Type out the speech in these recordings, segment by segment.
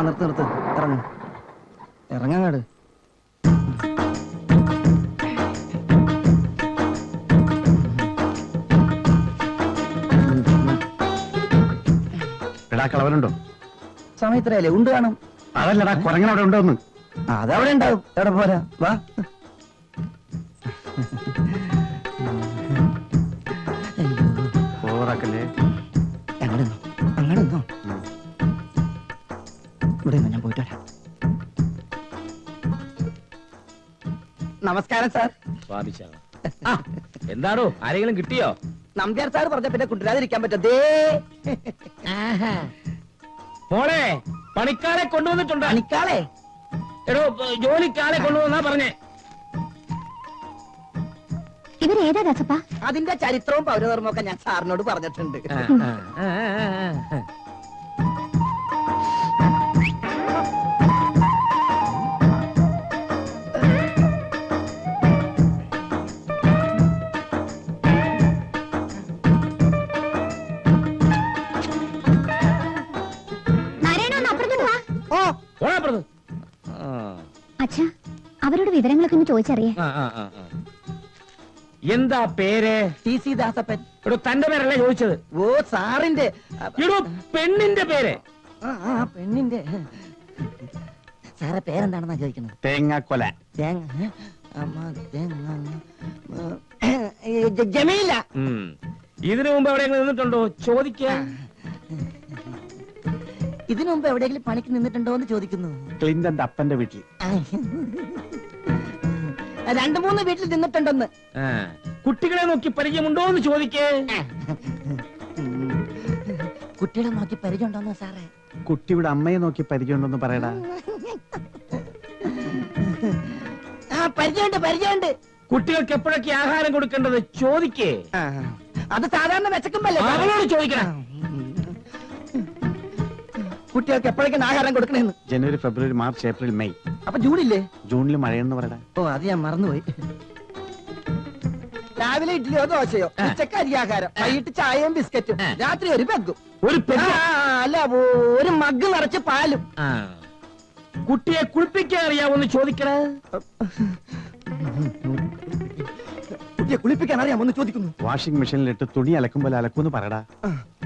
നിർത്ത് നിർത്ത്, ഇറങ്ങും ഇറങ്ങാങ്ങാട്. കളവനുണ്ടോ? സമയത്രയല്ലേ ഉണ്ട് കാണും. അതല്ലടാ കുരങ്ങൻ അവിടെ ഉണ്ടോന്ന്. അതവിടെ ഉണ്ടാവും. എവിടെ പോരാ, വാ. ഓറാക്കല്ലേ, അങ്ങോട്ട് അങ്ങോട്ട് ഇവിടെ ഞാൻ പോയിട്ട് വരാം. നമസ്കാരം സാർ. എന്താണോ, ആരെങ്കിലും കിട്ടിയോ? നമ്പ്യാർ സാർ പറഞ്ഞ പിന്നെ കൊണ്ടുവരാതിരിക്കാൻ പറ്റേ. മോളെ, പണിക്കാരെ കൊണ്ടുവന്നിട്ടുണ്ട്. പണിക്കാളെ? എടോ, ജോലിക്കാരെ കൊണ്ടുവന്നാ പറഞ്ഞേ. ഇവരേതാ ദാസപ്പാ? അതിന്റെ ചരിത്രവും പൗരധർമ്മവും ഒക്കെ ഞാൻ സാറിനോട് പറഞ്ഞിട്ടുണ്ട്. അച്ഛാ, അവരോട് വിവരങ്ങളൊക്കെ ഒന്ന് ചോദിച്ചറിയേ. എന്താ പേര്? T C Dasappan. എടോ, തന്റെ പേരല്ലേ ചോദിച്ചത്? ഓ, സാറിന്റെ. എടോ, പെണ്ണിന്റെ പേര്. പെണ്ണിന്റെ സാറെ പേരെന്താണെന്നാ ചോദിക്കുന്നത്? തേങ്ങാക്കൊല. ജമീല. ഇതിനു മുമ്പ് എവിടെയെങ്കിലും നിന്നിട്ടുണ്ടോ? ചോദിക്കാ. ഇതിനു മുമ്പ് എവിടെയെങ്കിലും പണിക്ക് നിന്നിട്ടുണ്ടോ എന്ന് ചോദിക്കുന്നു. ക്ലിന്റന്റെ അപ്പന്റെ വീട്ടിൽ. 2-3 വീട്ടിൽ നിന്നിട്ടുണ്ടെന്ന്. കുട്ടികളെ നോക്കി പരിചയമുണ്ടോ എന്ന് ചോദിക്കേ. കുട്ടികളെ നോക്കി പരിചയമുണ്ടോന്ന് സാറേ? കുട്ടിയുടെ അമ്മയെ നോക്കി പരിചയമുണ്ടോന്ന് പറയടാ. പരിചയമുണ്ട്, പരിചയമുണ്ട്. കുട്ടികൾക്ക് എപ്പോഴൊക്കെ ആഹാരം കൊടുക്കേണ്ടത് ചോദിക്കേ. അത് സാധാരണ വിശക്കുമ്പല്ലേ അവളോട് ചോദിക്കണം. കുട്ടികൾക്ക് എപ്പോഴേക്കും ആഹാരം കൊടുക്കണേന്ന്? ജനുവരി, ഫെബ്രുവരി, മാർച്ച്, ഏപ്രിൽ, മെയ്. അപ്പൊ ജൂണില്ലേ? ജൂണിൽ മഴയെന്ന് പറയടാ. ഓ, അത് ഞാൻ മറന്നുപോയി. രാവിലെ ഇഡ്ഡലിയോ ദോശയോ, ഉച്ചക്ക് അരിയാഹാരം, വൈകിട്ട് ചായയും ബിസ്ക്കറ്റും, രാത്രി ഒരു പെഗ്ഗും. അല്ല, ഒരു മഗ് നിറച്ച് പാലും. കുട്ടിയെ കുളിപ്പിക്കാൻ അറിയാവോന്ന് ചോദിക്കണേ. കുട്ടിയെ കുളിപ്പിക്കാൻ അറിയാമോന്ന് ചോദിക്കുന്നു. വാഷിംഗ് മെഷീനിലിട്ട് തുണി അലക്കുമ്പോൾ അലക്കൂന്ന് പറയടാ.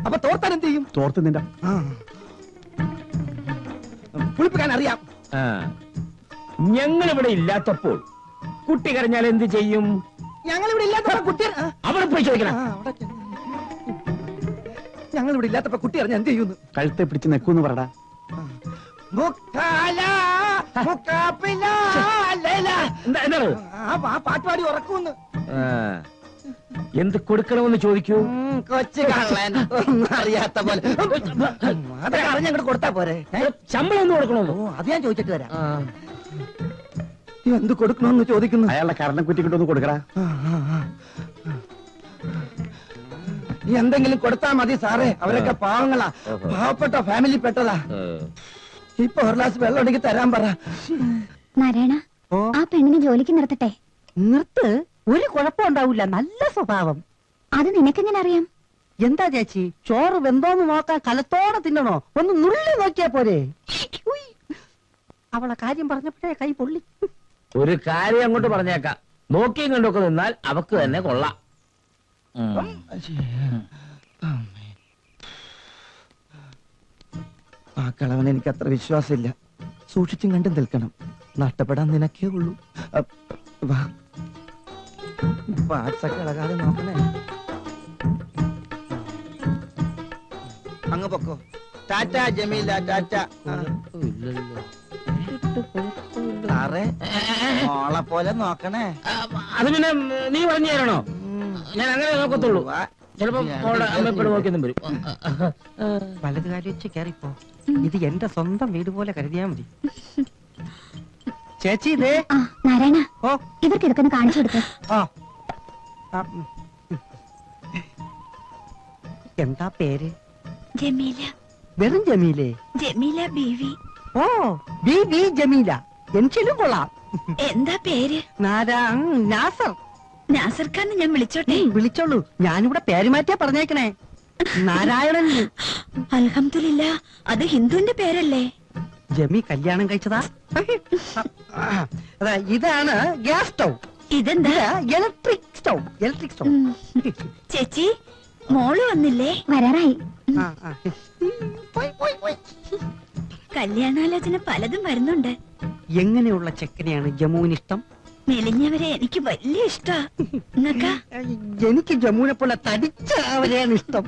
അപ്പൊ തോർത്താൻ എന്ത് ചെയ്യും? തോർത്ത് നിന്റെ കുളിപ്പിക്കാൻ അറിയാം. ഞങ്ങളിവിടെ ഇല്ലാത്തപ്പോൾ കുട്ടി കരഞ്ഞാൽ എന്ത് ചെയ്യും? ഞങ്ങളിവിടെ ഇല്ലാത്തപ്പോ കുട്ടി അവിടെ പോയി ചോദിക്കണം. ഞങ്ങളിവിടെ ഇല്ലാത്തപ്പോ കുട്ടി അറിഞ്ഞ എന്ത് ചെയ്യുന്നു? കഴുത്തെ പിടിച്ച് നെക്കൂന്ന് പറയടാ. പാട്ടുപാടി ഉറക്കൂന്ന്. എന്ത് കൊടുക്കണമെന്ന് ചോദിക്കൂ. കൊച്ചു കള്ളൻ, ഒന്നും അറിയാത്ത പോലെ. അതൊക്കെ അറിഞ്ഞങ്ങോട്ട് കൊടുത്താ പോരെ? ശമ്പളം ഒന്ന് കൊടുക്കണോ? അത് ഞാൻ ചോദിച്ചിട്ട് വരാം. എന്ത് കൊടുക്കണമെന്ന് ചോദിക്കുന്നു. അയാളുടെ കരണക്കുറ്റി കൊണ്ടൊന്ന് കൊടുക്കടാ. എന്തെങ്കിലും കൊടുത്താ മതി സാറേ. അവരൊക്കെ പാവങ്ങളാ, പാവപ്പെട്ട ഫാമിലി പെട്ടതാ. ഇപ്പൊ ഒരു ഗ്ലാസ് വെള്ളം ഉണ്ടെങ്കിൽ തരാൻ പറ. നാരായണ, ആ പെണ്ണിനെ ജോലിക്ക് നിർത്തട്ടെ. നിർത്ത്, ഒരു കുഴപ്പമുണ്ടാവില്ല. നല്ല സ്വഭാവം. അത് നിനക്കെങ്ങനെ അറിയാം? എന്താ ചേച്ചി, ചോറ് വെന്തോന്ന് നോക്കാൻ കലത്തോടെ തിന്നണോ? ഒന്ന് നുള്ളി നോക്കിയാ പോരെ? അവളെ കാര്യം പറഞ്ഞപ്പോഴേ കൈ പൊള്ളി. ഒരു കാര്യം അങ്ങോട്ട് പറഞ്ഞേക്കാം, നോക്കിയും കണ്ടൊക്കെ നിന്നാൽ അവക്ക് തന്നെ കൊള്ളാം. ആ കളവൻ എനിക്ക് അത്ര വിശ്വാസമില്ല. സൂക്ഷിച്ചും കണ്ടും നിൽക്കണം. നഷ്ടപ്പെടാൻ നിനക്കേ ഉള്ളൂ. വാ, പാട്സൊക്കെ ഇളകാതെ നോക്കണേ. അങ്ങ് പൊക്കോ. ടാറ്റ ജമീല, ടാറ്റ. സാറേ, മോളെ പോലെ നോക്കണേ. അത് പിന്നെ നീ പറഞ്ഞു തരണോ? ഞാൻ അങ്ങനെ നോക്കത്തുള്ളൂ. ചിലപ്പോ അമ്മപ്പെട് നോക്കിയൊന്നും വരും. വലത് കാര്യം വെച്ച് കയറിപ്പോ. ഇത് എന്റെ സ്വന്തം വീട് പോലെ കരുതിയാ മതി. ചേച്ചി ഇതേ. നാരായണ, ഓ, ഇവർക്ക് ഇതൊക്കെ കാണിച്ചു കൊടുക്ക. എന്താ പേര്? ജമീല. വെറും ജമീലേ? ജമീല ബീവി. ഓ, ബി ജമീല. എനിക്കും കൊള്ളാം. എന്താ പേര്? നാസർ. നാസർ ഖാൻ ഞാൻ വിളിച്ചോട്ടെ? വിളിച്ചോളൂ. ഞാനിവിടെ പേര് മാറ്റിയാ പറഞ്ഞേക്കണേ. നാരായണൻ. അൽഹംദുലില്ലാ, അത് ഹിന്ദുവിന്റെ പേരല്ലേ? ജമി കല്യാണം കഴിച്ചതാ? അതെ, ഇതാണ് ഗ്യാസ് സ്റ്റൗ. ഇതെന്താ? Electric stove. Electric stove. ചേച്ചി മോള് വന്നില്ലേ? വരാറായി. ആ, ആ. പോയി. കല്യാണാലോചന പലതും വരുന്നുണ്ട്. എങ്ങനെയുള്ള ചെക്കനെയാണ് ജമ്മുവിന് ഇഷ്ടം? മെലിഞ്ഞവരെ എനിക്ക് വലിയ ഇഷ്ടാ. നിങ്ങക്കാ? എനിക്ക് ജമ്മുവിനെ പോലെ തടിച്ച അവരെയാണ് ഇഷ്ടം.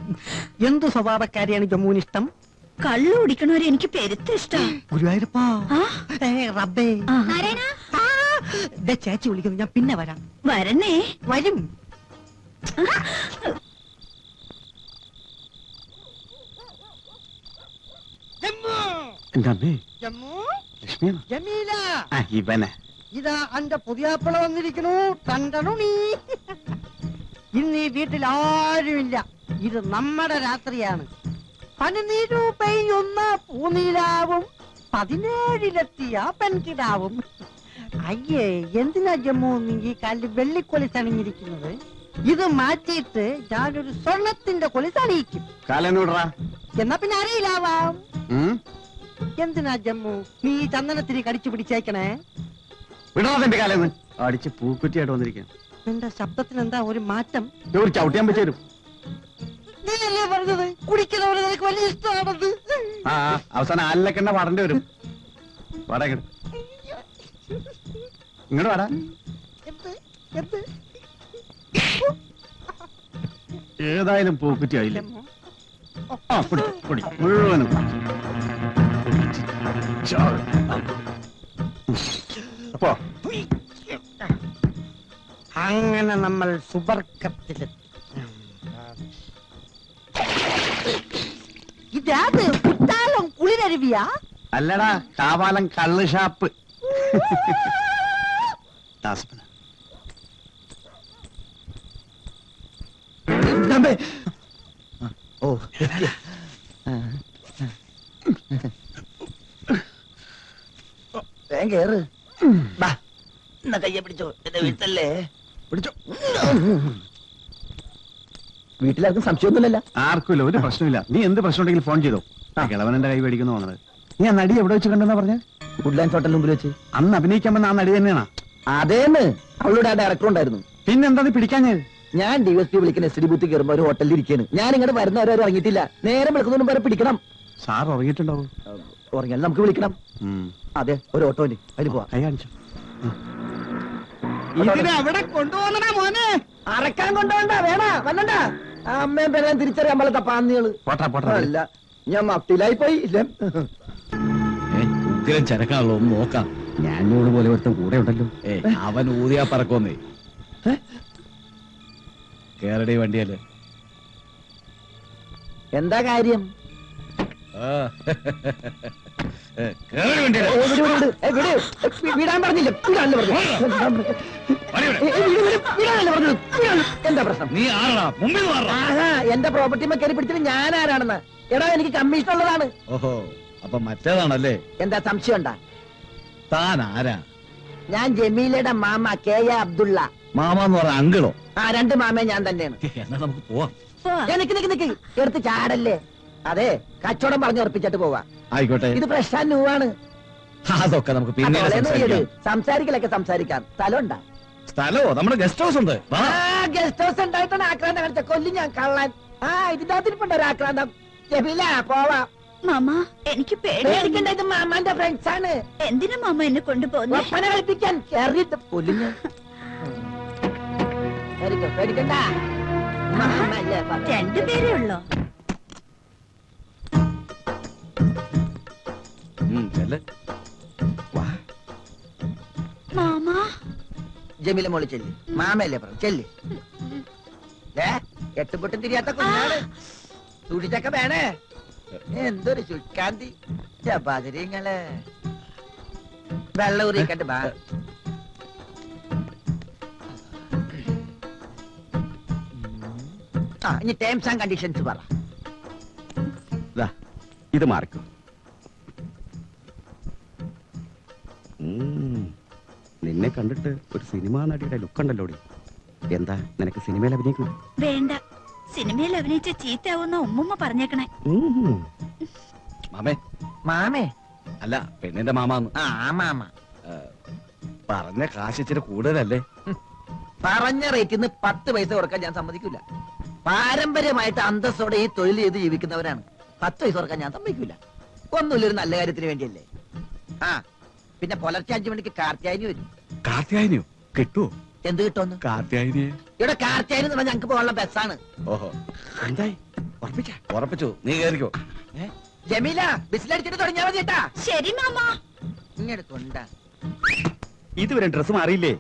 എന്തു സ്വഭാവക്കാരെയാണ് ജമ്മുവിന് ഇഷ്ടം? കള്ളു കുടിക്കണവരെ എനിക്ക് പെരുത്ത ഇഷ്ടാ. ഗുരുവായൂരപ്പാ. ആ? റബ്ബേ. ആ. ദേ ചേച്ചി വിളിക്കുന്നു, ഞാൻ പിന്നെ വരാം. വരണേ. വരും. എന്റെ അമ്മേ, ജമ്മു, ലക്ഷ്മിയാണ്. ജമീല, ആ, ഇവനെ ഇതാ എന്റെ പുതിയാപ്പിള വന്നിരിക്കണു. തണ്ടണുണി. ഇന്ന് ഈ വീട്ടിൽ ആരുമില്ല. ഇത് നമ്മുടെ രാത്രിയാണ്. പനിനീരു പെയ്യുന്ന പൂനീലാവും 17-ലെത്തിയ പെൺകിടാവും. അയ്യേ, എന്തിനാ ജമ്മു നീ ഈ കാലിൽ വെള്ളിക്കൊലി തണിഞ്ഞിരിക്കുന്നത്? ഇത് മാറ്റിയിട്ട് ഞാനൊരു സ്വർണത്തിന്റെ കൊലി തണിയിക്കും. കാലനോടറാ. എന്നാ പിന്നെ അറിയില്ലാവാം. എന്തിനാ ജമ്മു നീ ഈ ചന്ദനത്തിരി കടിച്ചു പിടിച്ചേക്കണേ? വിടണത്തിന്റെ കാലെന്ന് അടിച്ച് പൂക്കുറ്റിയായിട്ട് വന്നിരിക്കാൻ. നിന്റെ ശബ്ദത്തിന് എന്താ ഒരു മാറ്റം? ഒരു ചവിട്ടിയാൻ പറ്റും. നീയല്ലേ പറഞ്ഞത് കുടിക്കുന്നവരെ നിനക്ക് വലിയ ഇഷ്ടമാണെന്ന്? ആ, അവസാനം ആലിലക്കെണ്ണ പാടേണ്ടി വരും. വാടാ ഇങ്ങോട്ട്. ഇങ്ങോട്ട് വാടാ. എന്ത്? ഏതായാലും പൂക്കുറ്റി ആയില്ലേ? ആ, കുടി മുഴുവനും അപ്പോ അങ്ങനെ നമ്മൾ സുബർക്കത്തിലെത്തി. ഇതാത് കുറ്റാലം കുളിരരുവിയാ? അല്ലടാ, കാവാലം കള്ള് ഷാപ്പ്. ദാസപ്പന. ഓ, കേറ്. ബാ, എന്നാ കയ്യെ പിടിച്ചോ. എന്റെ വീട്ടല്ലേ? പിടിച്ചോ. വീട്ടിലാർക്കും സംശയമൊന്നുമില്ലല്ലോ. ആർക്കുമില്ല, ഒരു പ്രശ്നമില്ല. നീ എന്ത് പ്രശ്നം ഉണ്ടെങ്കിൽ ഫോൺ ചെയ്തോ. കിളവനെന്റെ കൈ മേടിക്കുന്നു തോന്നുന്നത്. നീ ആ നടി എവിടെ വെച്ച് കണ്ടെന്നാ പറഞ്ഞ? വുഡ്ലാൻഡ് ഹോട്ടലിന് മുമ്പിൽ വെച്ച്. അന്ന് അഭിനയിക്കാൻ വന്ന ആ നടി തന്നെയാണോ? അതേന്ന്, അവളുടെ ആ ഡയറക്ടർ ഉണ്ടായിരുന്നു. പിന്നെന്താ നീ പിടിക്കാഞ്ഞത്? ഞാൻ DSP വിളിക്കുന്ന SD ബൂത്ത് കയറുമ്പോ ഒരു ഹോട്ടലിൽ ഇരിക്കാണ്. ഞാൻ ഇങ്ങോട്ട് വരുന്നവരും ഇറങ്ങിയിട്ടില്ല. നേരം വിളിക്കുന്നതിന് വരെ പിടിക്കണം. സാർ ഉറങ്ങിയിട്ടുണ്ടാവും. ഉറങ്ങിയാൽ നമുക്ക് വിളിക്കണം. അതെ, ഒരു ഓട്ടോന് അതിൽ പോവാം. കൈ കാണിച്ചു. ഇതിനവിടെ കൊണ്ടുപോകണ മോനെ. അറക്കാൻ കൊണ്ടുപോണ്ട, വേണ വന്നണ്ട. അമ്മയും പേരാൻ തിരിച്ചറിയാൻ പാലത്ത പാന്നികള്. പോട്ടാ പോട്ടാ. അല്ല, ഞാൻ മഫ്റ്റിലായി പോയി. ഇല്ല, ഉഗ്രം ചരക്കാണല്ലോ, ഒന്ന് നോക്കാം. ഞാനോട് പോലെ ഒരുത്തൻ കൂടെ ഉണ്ടല്ലോ. അവൻ ഊതിയാ പറക്കൊന്നേ. കേരള വണ്ടിയല്ലേ? എന്താ കാര്യം? വിടാൻ പറഞ്ഞില്ല. എന്താ പ്രശ്നം? നീ ആരാ മുമ്പിൽ? എന്റെ പ്രോപ്പർട്ടി കയറി പിടിച്ചിട്ട് ഞാൻ ആരാണെന്ന്? എടാ, എനിക്ക് കമ്മീഷൻ ഉള്ളതാണ്. ഓഹോ, അപ്പൊ മറ്റേതാണല്ലേ? എന്താ സംശയം ഉണ്ടാ? താൻ ആരാ? ഞാൻ ജമീലയുടെ മാമ KA അബ്ദുള്ള. മാമാന്ന് പറഞ്ഞ അങ്കിളോ? ആ, രണ്ട് മാമേ ഞാൻ തന്നെയാണ്. എന്നാ നമുക്ക് പോവാം. നിക്ക് എടുത്ത് ചാടല്ലേ. അതെ, കച്ചവടം പറഞ്ഞു ഉറപ്പിച്ചിട്ട് പോവാ. ആയിക്കോട്ടെ. ഇത് ഫ്രഷ് ആൻഡ് ന്യൂ ആണ്. അതൊക്കെ നമുക്ക് പിന്നെ സംസാരിക്കലൊക്കെ സംസാരിക്കാം. സ്ഥലം ഉണ്ടാ? സ്ഥലോ? നമ്മുടെ ഗസ്റ്റ് ഹൗസ് ഉണ്ട്. ഗസ്റ്റ് ഹൗസ് ഉണ്ടായിട്ടാണ് ആക്രാന്തം കാണിച്ച. കൊല്ലി ഞാൻ കള്ളാൻ. ഇതിന്റെ അകത്തിരിപ്പുണ്ടോ ഒരു ആക്രാന്തം? ജമീല, പോവാ. മാമ, എനിക്ക് പേടിക്കണ്ട, ഇത് മാമാന്റെ ഫ്രണ്ട്സ് ആണ്. എന്തിനാ മാമ എന്നെ കൊണ്ടുപോകുന്നു? ഒപ്പന കളിപ്പിക്കാൻ കേറിയിട്ട് കൊല്ലിഞ്ഞ. പേടിക്കണ്ട, മാമല്ലേ. രണ്ടുപേരേ ഉള്ളോ? മാമ. ജമീല മോളി ചെല്ലി. മാമയല്ലേ പറഞ്ഞു, ചെല്ലി. എട്ടുപൊട്ടും തിരിയാത്ത കുഞ്ഞാണ്. സൂക്ഷിച്ചൊക്കെ വേണേ. എന്തൊരു ശുഷ്കാന്തി. ചപ്പാതിരിങ്ങള് വെള്ളം ഊറിക്കണ്ട്. ബാ, ഇനി ടേംസ് ആൻഡ് കണ്ടീഷൻസ് പറ. ഇത് മാർക്കും. നിന്നെ കണ്ടിട്ട് ഒരു സിനിമാ നടിയുടെ ലുക്ക് ഉണ്ടല്ലോ. എന്താ നിനക്ക് സിനിമയിൽ അഭിനയിക്കണം? വേണ്ട, സിനിമയിൽ അഭിനയിച്ച ചീത്തയാവുന്ന ഉമ്മുമ്മ പറഞ്ഞേക്കണേ. മാമേ, മാമേ അല്ല പെണ്ണിന്റെ മാമാന്ന്. ആ മാമ പറഞ്ഞ കാശ് ഇച്ചിരി കൂടുതലല്ലേ? പറഞ്ഞ റേറ്റിന്ന് 10 പൈസ കൊടുക്കാൻ ഞാൻ സമ്മതിക്കില്ല. പാരമ്പര്യമായിട്ട് അന്തസ്സോടെ ഈ തൊഴിൽ ചെയ്ത് ജീവിക്കുന്നവരാണ്. 10 പൈസ കൊടുക്കാൻ ഞാൻ സമ്മതിക്കില്ല. ഒന്നുമില്ല, ഒരു നല്ല കാര്യത്തിന് വേണ്ടിയല്ലേ. ആ പിന്നെ പുലർച്ചെ 5 മണിക്ക് കാർത്തിയായനി വരും. കാർത്തിയായനിയോ? കിട്ടുവോ? എന്ത് കിട്ടുമെന്ന്? കാർത്തിയായനിയെ ഇവിടെ കാർത്തിയായനി എന്ന് പറഞ്ഞാൽ ഞങ്ങൾക്ക് പോകാനുള്ള ബസ്സാണ്. ഓഹോ, എന്തായി? ഉറപ്പിച്ചു, നീ കേറിക്കോ. ജമീല ബിസിലടിച്ചിട്ട് തുടങ്ങിയാൽ മതി കേട്ടാ. ശരി മാമ. ഇങ്ങോട്ട് കൊണ്ടാ ഇതുവരെ ഡ്രസ് മാറിയില്ലേ?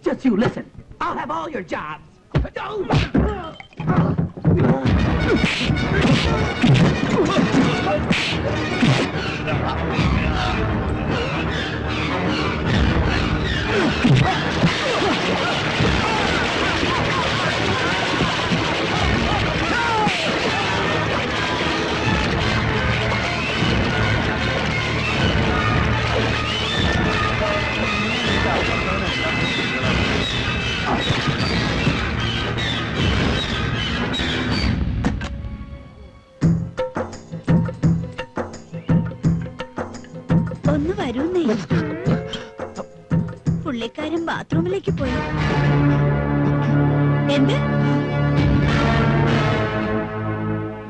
Just you listen. I'll have all your jobs. ഒന്ന് വരൂന്നേ. പുള്ളിക്കാരൻ ബാത്റൂമിലേക്ക് പോയി. എന്ത്?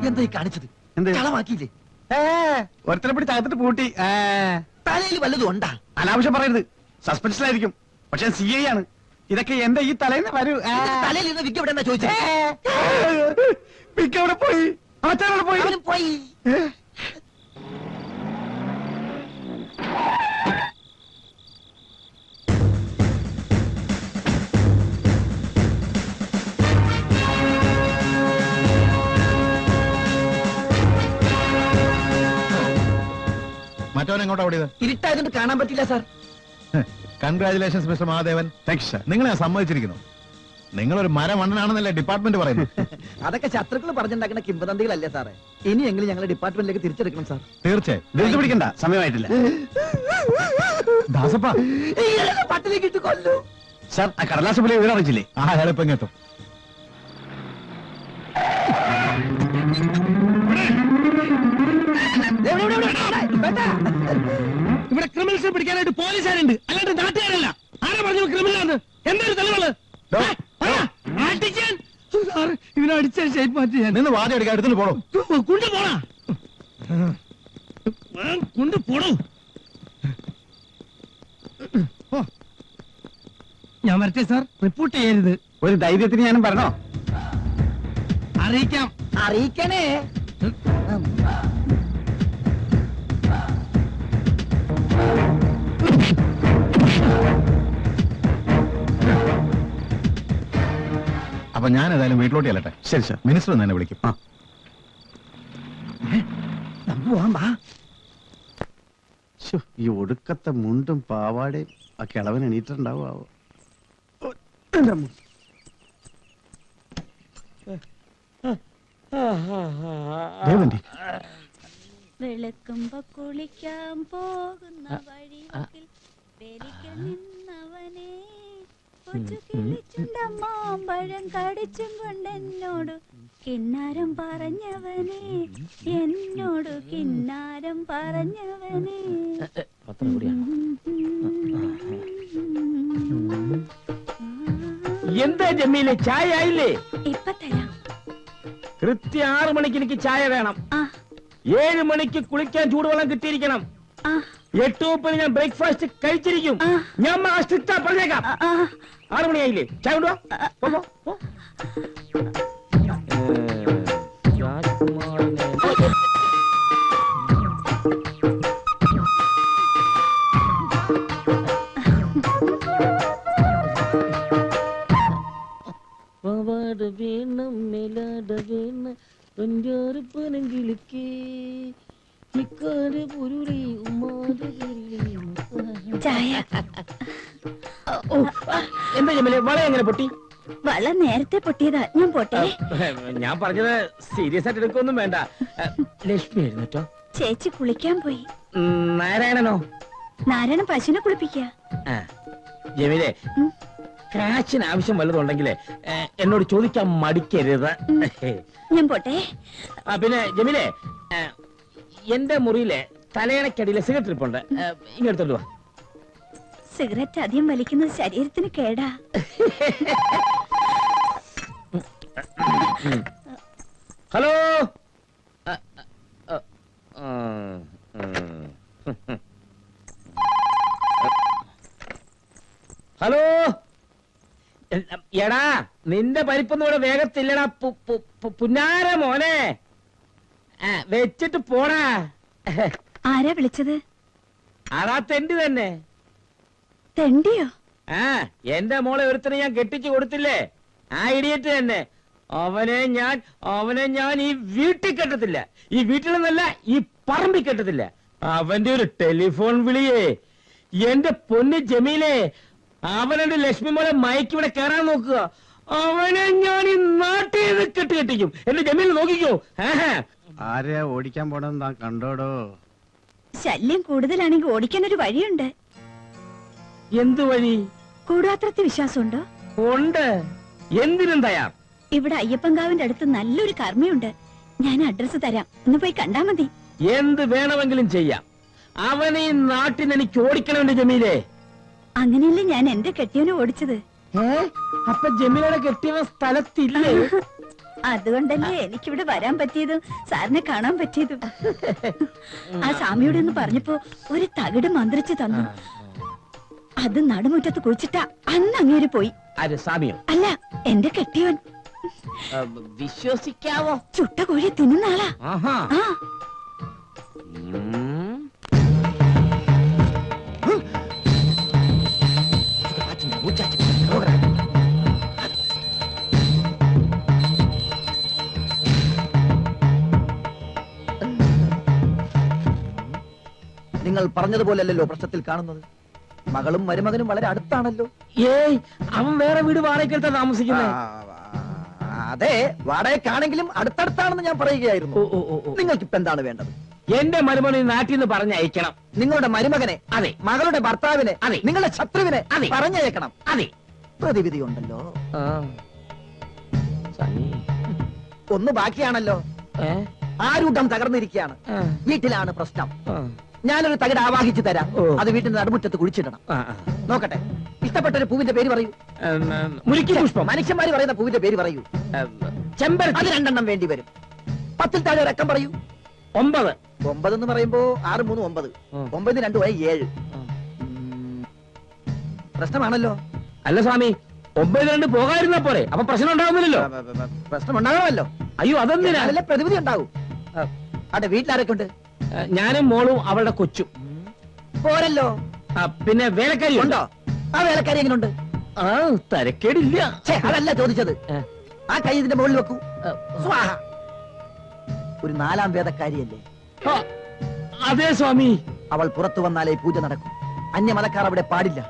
എന്തായി കാണിച്ചത്? എന്ത്? കളമാക്കിയില്ലേ? ഒരുത്തരെ പിടിച്ച് അകത്തിട്ട് പൂട്ടി. തലയിൽ വല്ലതും ഉണ്ടാ? അനാവശ്യം പറയരുത്, സസ്പെൻഷനിലായിരിക്കും. പക്ഷെ CI ആണ്. ഇതൊക്കെ എന്റെ ഈ തലേന്ന് വരൂ. തലയിൽ നിന്ന് വിക്ക് എവിടെ ചോദിച്ചേ? മിക്ക അവിടെ പോയി, അവിടെ പോയി. അവനും പോയി. മറ്റവൻ എങ്ങോട്ടാ ഓടിയത്? ഇരുട്ടായതുകൊണ്ട് കാണാൻ പറ്റില്ല sir. Congratulations mister Mahadevan. Thanks sir. നിങ്ങളെ ഞാൻ സമ്മതിച്ചിരിക്കുന്നു. നിങ്ങളൊരു മരമണ്ണനാണെന്നല്ലേ ഡിപ്പാർട്ട്മെന്റ് പറയുന്നു. അതൊക്കെ ശത്രുക്കൾ പറഞ്ഞുണ്ടാക്കുന്ന കിംവദന്തികളല്ലേ സാറേ. ഇനിയെങ്കിലും ഞങ്ങളെ ഡിപ്പാർട്ട്മെന്റിലേക്ക് തിരിച്ചെടുക്കണം സാർ. തീർച്ചയായും. ധൃതി പിടിക്കണ്ട, സമയമായിട്ടില്ല. ദാസപ്പ, പട്ടിലേക്ക് ഇട്ട് കൊല്ലു. സാർ, ആ കടലാസ് പോലെ വിവരം അറിയിച്ചില്ലേ? ആ എളുപ്പം എത്തും. ഇവിടെ ക്രിമിനൽസിനെ പിടിക്കാനായിട്ട് പോലീസുകാരുണ്ട്, അല്ലാണ്ട് നാട്ടുകാരല്ല. ആരാ പറഞ്ഞു ക്രിമിനലാന്ന്? എന്തൊരു തെളിവുകള്? ഇവനെ അടിച്ച ഷേപ്പ് മാറ്റി ഞാൻ നിന്ന് വാതി എടുക്കാൻ എടുത്തിട്ട് പോണോ? കൊണ്ടുപോടാ, കൊണ്ടുപോടോ. ഞാൻ വരട്ടെ സാർ. റിപ്പോർട്ട് ചെയ്യരുത്. ഒരു ധൈര്യത്തിന് ഞാനും പറഞ്ഞോ? അറിയിക്കാം. അറിയിക്കണേ. അപ്പൊ ഞാൻ ഏതായാലും വീട്ടിലോട്ട് ചെല്ലട്ടെ. ശരി സാർ. മിനിസ്റ്റർ എന്നെ വിളിക്കും. ഈ ഒടുക്കത്തെ മുണ്ടും പാവാടയും ആ കിളവൻ എണീറ്റുണ്ടാവോ? വെളുക്കുമ്പോ കുളിക്കാൻ പോകുന്ന വഴിയിൽ വെലിക്കൽ നിന്നവനെ കൊച്ചു കിളിച്ചുണ്ടമ്മാമ്പഴം കടിച്ചും കൊണ്ടെന്നോട് കിന്നാരം പറഞ്ഞവനെ, എന്നോട് കിന്നാരം പറഞ്ഞവനെ. എന്താ ജമീലെ, ചായ ആയില്ലേ? ഇപ്പൊ തരാം. കൃത്യം 6 മണിക്ക് എനിക്ക് ചായ വേണം. 7 മണിക്ക് കുളിക്കാൻ ചൂടുവെള്ളം കിട്ടിയിരിക്കണം. 8:30 ഞാൻ ബ്രേക്ക്ഫാസ്റ്റ് കഴിച്ചിരിക്കും. ഞാൻ സ്ട്രിക്റ്റാ പറഞ്ഞേക്കാം. 6 മണിയായില്ലേ? ചായ കൊണ്ടുവാ. വേണം മേലാട വേണം കൊഞ്ചാറുപ്പനങ്കിളിക്കേ ഇക്കാട് പുരുളി ഉമ്മാടെ ചായ എന്താ ജമീലെ വള എങ്ങനെ പൊട്ടി? വള നേരത്തെ പൊട്ടിയതാ, ഞാൻ പോട്ടെ. ഞാൻ പറഞ്ഞത് സീരിയസ് ആയിട്ട് എടുക്കൊന്നും വേണ്ട. ലക്ഷ്മി എഴുന്നേറ്റോ? ചേച്ചി കുളിക്കാൻ പോയി. നാരായണനോ? നാരായണൻ പശുവിനെ കുളിപ്പിക്കുക. ജമീലെ, കാശിന് ആവശ്യം വല്ലതുണ്ടെങ്കിലേ എന്നോട് ചോദിക്കാൻ മടിക്കരുത്. ഞാൻ പോട്ടെ. പിന്നെ ജമീലെ, എന്റെ മുറിയിലെ തലയണക്കടിയിലെ സിഗരറ്റ് ട്രിപ്പുണ്ട്, ഇങ്ങെടുത്തോണ്ട് വാ. സിഗരറ്റ് അധികം വലിക്കുന്നത് ശരീരത്തിന് കേടാ. ഹലോ. ഹലോ. എടാ, നിന്റെ പരിപ്പൊന്നും ഇവിടെ വേഗത്തില്ലടാ പുന്നാര മോനെ. വെച്ചിട്ട് പോടാ. ആരാ വിളിച്ചത്? അതാ തെണ്ടി തന്നെ. തെണ്ടിയോ? എന്റെ മോളെ ഒരുത്തനെ ഞാൻ കെട്ടിച്ചു കൊടുത്തില്ലേ, ആ ഇടിയറ്റ് തന്നെ. അവനെ ഞാൻ ഈ വീട്ടിൽ കെട്ടത്തില്ല, ഈ വീട്ടിൽ നിന്നല്ല ഈ പറമ്പിൽ കെട്ടത്തില്ല. അവന്റെ ഒരു ടെലിഫോൺ വിളിയേ, എന്റെ പൊന്ന് ജമീലേ, അവനെന്റെ ലക്ഷ്മി മോളെ മയക്ക് ഇവിടെ കയറാൻ നോക്കുക. അവനെ ഞാൻ ഈ നാട്ടിൽ നിന്ന് കെട്ടിക്കും. എന്റെ ജമീൽ നോക്കിക്കോ. ആരെയാ ഓടിക്കാൻ പോണെന്ന് താൻ കണ്ടോടോ? ശല്യം കൂടുതലാണെങ്കിൽ ഓടിക്കാൻ ഒരു വഴിയുണ്ട്. എന്തു വഴി? കൂടാത്രത്തിൽ വിശ്വാസമുണ്ടോ? ഉണ്ട്. എന്തിനും തയ്യാർ. ഇവിടെ അയ്യപ്പൻകാവിന്റെ അടുത്ത് നല്ലൊരു കർമ്മയുണ്ട്. ഞാൻ അഡ്രസ് തരാം, ഒന്ന് പോയി കണ്ടാ മതി. എന്ത് വേണമെങ്കിലും ചെയ്യാം. അവനെ ഈ നാട്ടിൽ എനിക്ക് ഓടിക്കണമെന്റെ ജമീലേ. അങ്ങനെയല്ലേ ഞാൻ എന്റെ കെട്ടിയവനെ ഓടിച്ചത്. അപ്പൊ ജമീലയുടെ കെട്ടിയവൻ സ്ഥലത്തില്ലേ? അതുകൊണ്ടല്ലേ എനിക്കിവിടെ വരാൻ പറ്റിയതും സാറിനെ കാണാൻ പറ്റിയതും. ആ സ്വാമിയോട് ഒന്ന് പറഞ്ഞപ്പോ ഒരു തകിട് മന്ത്രിച്ചു തന്നു. അത് നടുമുറ്റത്ത് കുഴിച്ചിട്ടാ അന്ന് അങ്ങേര് പോയി. ആര്, സ്വാമിയോ? അല്ല, എന്റെ കെട്ടിയവൻ. വിശ്വസിക്കാവോ? ചുട്ട കോഴി തിന്നുന്ന ആളാ. ആഹാ. ആ, നിങ്ങൾ പറഞ്ഞതുപോലല്ലോ പ്രശ്നത്തിൽ കാണുന്നത്. മകളും മരുമകനും വളരെ അടുത്താണല്ലോ. ഏയ്, അവൻ വേറെ വീട് വാടകയ്ക്കെടുത്താ താമസിക്കുന്നത്. അതെ, വാടകയ്ക്കാണെങ്കിലും അടുത്തടുത്താണെന്ന് ഞാൻ പറയുകയായിരുന്നു. നിങ്ങൾക്ക് ഇപ്പൊ എന്താണ് വേണ്ടത്? എന്റെ മരുമകനെ നാട്ടിൽ നിന്ന് പറഞ്ഞയക്കണം. നിങ്ങളുടെ മരുമകനെ? അതെ. മകളുടെ ഭർത്താവിനെ? അതെ. നിങ്ങളുടെ ശത്രുവിനെ? അതെ. പറഞ്ഞയക്കണം. അതെ. പ്രതിവിധി ഉണ്ടല്ലോ. ഒന്ന് ബാക്കിയാണല്ലോ. ആരൂഢം തകർന്നിരിക്കുകയാണ്. വീട്ടിലാണ് പ്രശ്നം. ഞാനൊരു തകിട് ആവാഹിച്ചു തരാം. അത് വീട്ടിൽ നടുമുറ്റത്ത് കുഴിച്ചിടണം. നോക്കട്ടെ, ഇഷ്ടപ്പെട്ട ഒരു പൂവിന്റെ പേര് പറയൂ. മുരിക്കി പുഷ്പം. മനുഷ്യന്മാര് പറയുന്ന പൂവിന്റെ പേര് പറയൂ. ചെമ്പരത്തി. അത് 2 എണ്ണം വേണ്ടി വരും. 10 താഴെ ഒരു അക്കം പറയൂ. 9. 9 എന്ന് പറയുമ്പോ 6 3 9. 9 2 7. പ്രശ്നമാണല്ലോ. അല്ല സ്വാമി, 9 2 പോകാതിരുന്നാ പോരെ, അപ്പൊ പ്രശ്നം ഉണ്ടാവുന്നില്ലല്ലോ. പ്രശ്നം ഉണ്ടാകണമല്ലോ. അയ്യോ, അതെന്തിനാ? അതിലെ പ്രതിവിധി ഉണ്ടാവും. അവിടെ വീട്ടിലാരൊക്കെ ഉണ്ട്? ഞാനും മോളും അവളുടെ കൊച്ചും. പോരല്ലോ. പിന്നെ വേലക്കാരി ഉണ്ടോ? ആ വേലക്കാരി എങ്ങനെയുണ്ട്? തരക്കേടില്ല. അതല്ല ചോദിച്ചത്. ആ കൈ ഇതിന്റെ മുകളിൽ വെക്കൂ. സ്വാഹ. ഒരു 4ാം വേദക്കാരിയല്ലേ? അതെ സ്വാമി. അവൾ പുറത്തു വന്നാലേ പൂജ നടക്കും. അന്യമതക്കാർ അവിടെ പാടില്ല.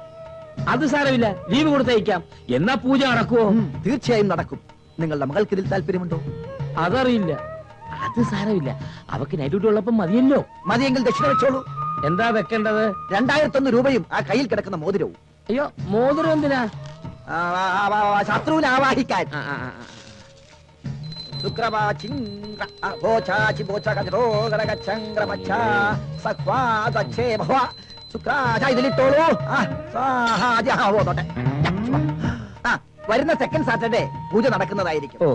അത് സാരമില്ല, ലീവ് കൊടുത്തയക്കാം. എന്നാ പൂജ നടക്കുവോ? തീർച്ചയായും നടക്കും. നിങ്ങളുടെ മകൾക്ക് ഇതിൽ താല്പര്യമുണ്ടോ? അതറിയില്ല. അത് സാരമില്ല, അവക്ക് നൈറ്റ് ഡ്യൂട്ടി ഉള്ളപ്പം മതിയല്ലോ. മതിയെങ്കിൽ ദക്ഷിണ വെച്ചോളൂ. എന്താ വെക്കേണ്ടത്? 2001 രൂപയും ആ കയ്യിൽ കിടക്കുന്ന മോതിരവും. അയ്യോ, മോതിരം എന്തിനാ? ശത്രുവിനെ ആവാഹിക്കാൻ. ആ, ആ, ആ. ഇതിലിട്ടോളൂ. വരുന്ന സെക്കൻഡ് സാറ്റർഡേ പൂജ നടക്കുന്നതായിരിക്കും. ഓ.